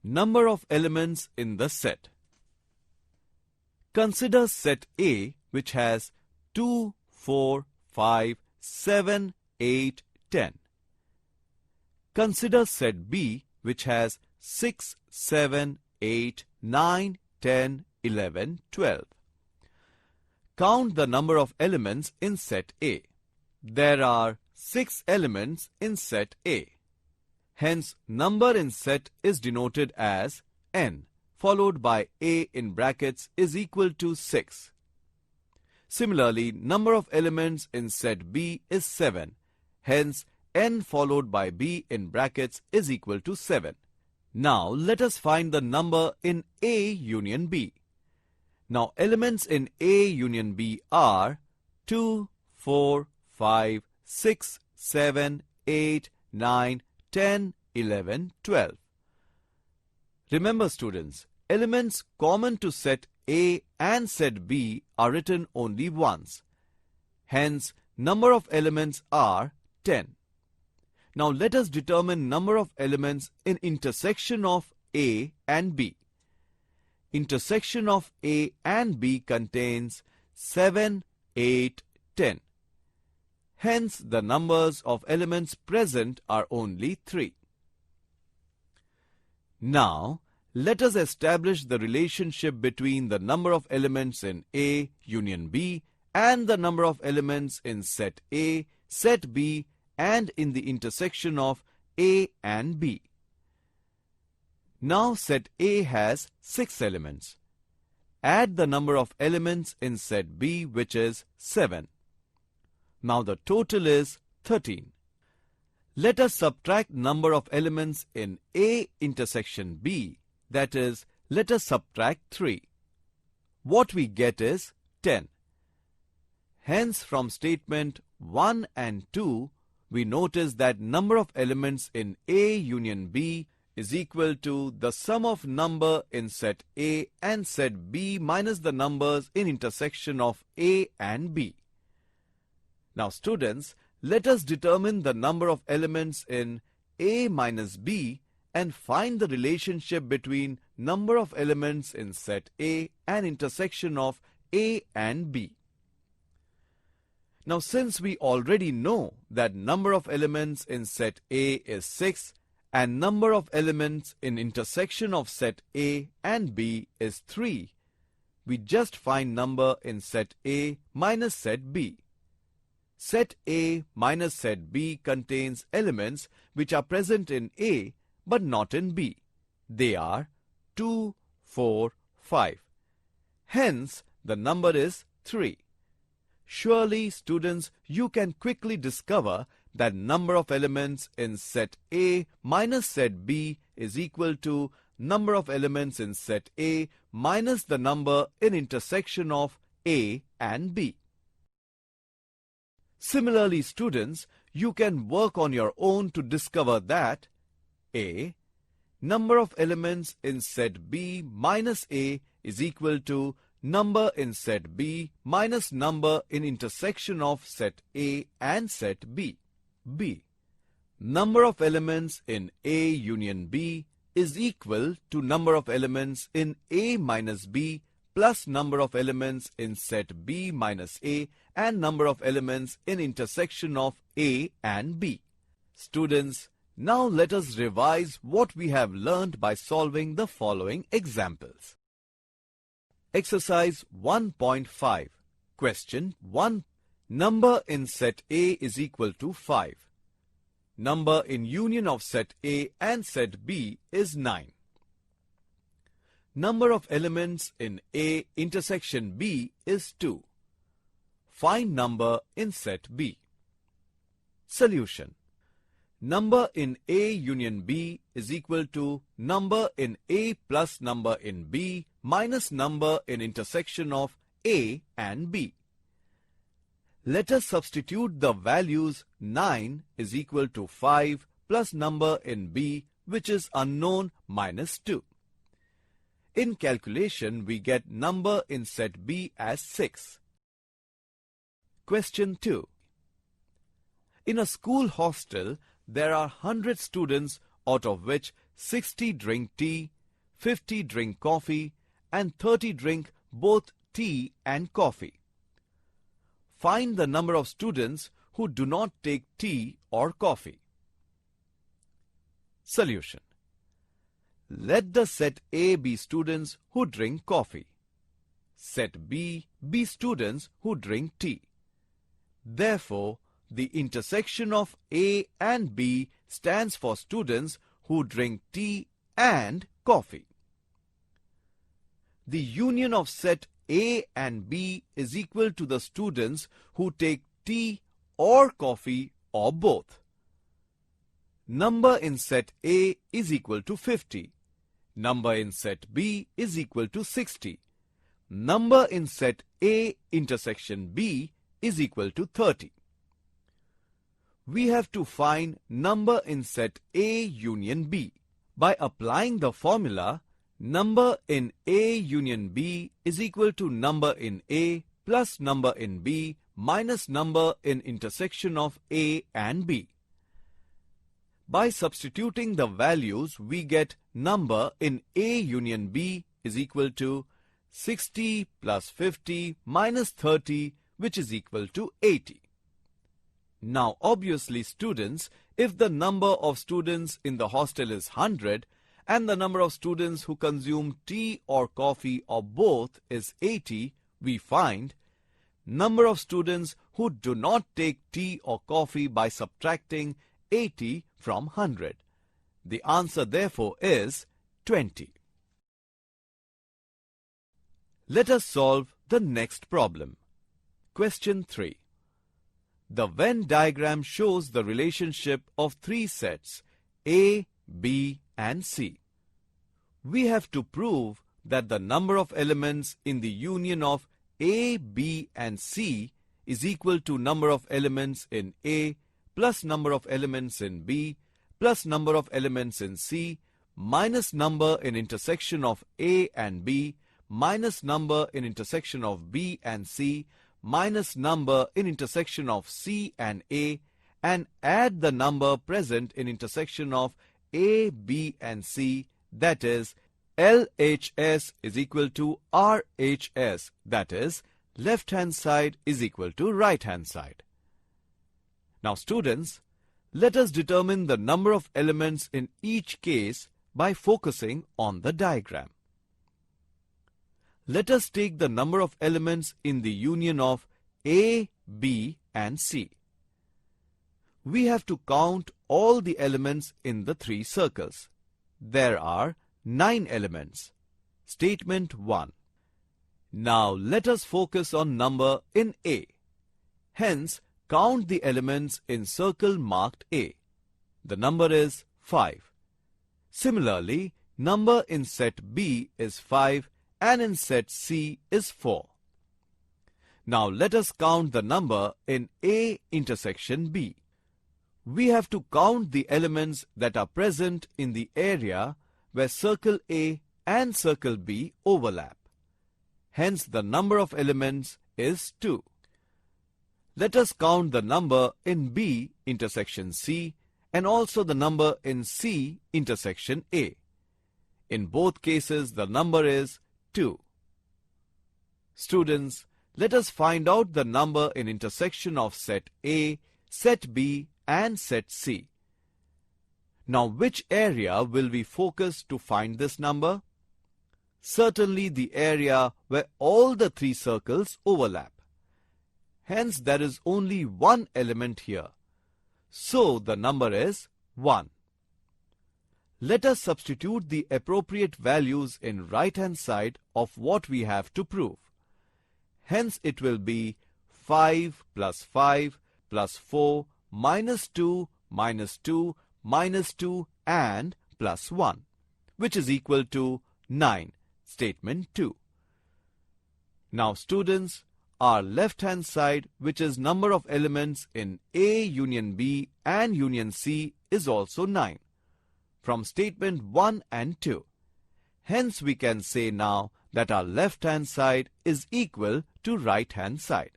Number of elements in the set. Consider set A, which has 2, 4, 5, 7, 8, 10. Consider set B, which has 6, 7, 8, 9, 10, 11, 12. Count the number of elements in set A. There are 6 elements in set A. Hence, number in set is denoted as n, followed by A in brackets is equal to 6. Similarly, number of elements in set B is 7. Hence, n followed by B in brackets is equal to 7. Now, let us find the number in A union B. Now, elements in A union B are 2, 4, 5, 6, 7, 8, 9, 10, 11, 12. Remember students, elements common to set A and set B are written only once. Hence, number of elements are 10. Now let us determine number of elements in intersection of A and B. Intersection of A and B contains 7, 8, 10. Hence, the numbers of elements present are only 3. Now, let us establish the relationship between the number of elements in A union B and the number of elements in set A, set B, and in the intersection of A and B. Now, set A has 6 elements. Add the number of elements in set B, which is 7. Now the total is 13. Let us subtract number of elements in A intersection B, that is, let us subtract 3. What we get is 10. Hence, from statement 1 and 2, we notice that number of elements in A union B is equal to the sum of number in set A and set B minus the numbers in intersection of A and B. Now students, let us determine the number of elements in A minus B and find the relationship between number of elements in set A and intersection of A and B. Now since we already know that number of elements in set A is 6 and number of elements in intersection of set A and B is 3, we just find number in set A minus set B. Set A minus set B contains elements which are present in A but not in B. They are 2, 4, 5. Hence, the number is 3. Surely, students, you can quickly discover that number of elements in set A minus set B is equal to number of elements in set A minus the number in intersection of A and B. Similarly, students, you can work on your own to discover that A. Number of elements in set B minus A is equal to number in set B minus number in intersection of set A and set B. B. Number of elements in A union B is equal to number of elements in A minus B plus number of elements in set B minus A and number of elements in intersection of A and B. Students, now let us revise what we have learned by solving the following examples. Exercise 1.5. Question 1. Number in set A is equal to 5. Number in union of set A and set B is 9. Number of elements in A intersection B is 2. Find number in set B. Solution. Number in A union B is equal to number in A plus number in B minus number in intersection of A and B. Let us substitute the values 9 is equal to 5 plus number in B, which is unknown, minus 2. In calculation, we get number in set B as 6. Question 2. In a school hostel, there are 100 students, out of which 60 drink tea, 50 drink coffee, and 30 drink both tea and coffee. Find the number of students who do not take tea or coffee. Solution. Let the set A be students who drink coffee. Set B be students who drink tea. Therefore, the intersection of A and B stands for students who drink tea and coffee. The union of set A and B is equal to the students who take tea or coffee or both. Number in set A is equal to 50. Number in set B is equal to 60. Number in set A intersection B is equal to 30. We have to find number in set A union B. By applying the formula, number in A union B is equal to number in A plus number in B minus number in intersection of A and B. By substituting the values, we get number in A union B is equal to 60 plus 50 minus 30, which is equal to 80. Now obviously students, if the number of students in the hostel is 100 and the number of students who consume tea or coffee or both is 80, we find number of students who do not take tea or coffee by subtracting 80 from 100. The answer therefore is 20. Let us solve the next problem. Question 3. The Venn diagram shows the relationship of three sets A, B and C. We have to prove that the number of elements in the union of A, B and C is equal to number of elements in A plus number of elements in B plus number of elements in C minus number in intersection of A and B minus number in intersection of B and C minus number in intersection of C and A, and add the number present in intersection of A, B and C, that is LHS is equal to RHS, that is left hand side is equal to right hand side. Now students, let us determine the number of elements in each case by focusing on the diagram. Let us take the number of elements in the union of A, B and C. We have to count all the elements in the three circles. There are 9 elements. Statement 1. Now let us focus on number in A. Hence, count the elements in circle marked A. The number is 5. Similarly, number in set B is 5 and in set C is 4. Now let us count the number in A intersection B. We have to count the elements that are present in the area where circle A and circle B overlap. Hence the number of elements is 2. Let us count the number in B intersection C and also the number in C intersection A. In both cases the number is 2. Students, let us find out the number in intersection of set A, set B and set C. Now which area will we focus to find this number? Certainly the area where all the three circles overlap. Hence there is only one element here. So the number is 1. Let us substitute the appropriate values in right hand side of what we have to prove. Hence it will be 5 plus 5 plus 4 minus 2 minus 2 minus 2 and plus 1, which is equal to 9. Statement 2. Now students, our left hand side, which is number of elements in A union B and union C, is also 9 from statement 1 and 2. Hence we can say now that our left hand side is equal to right hand side.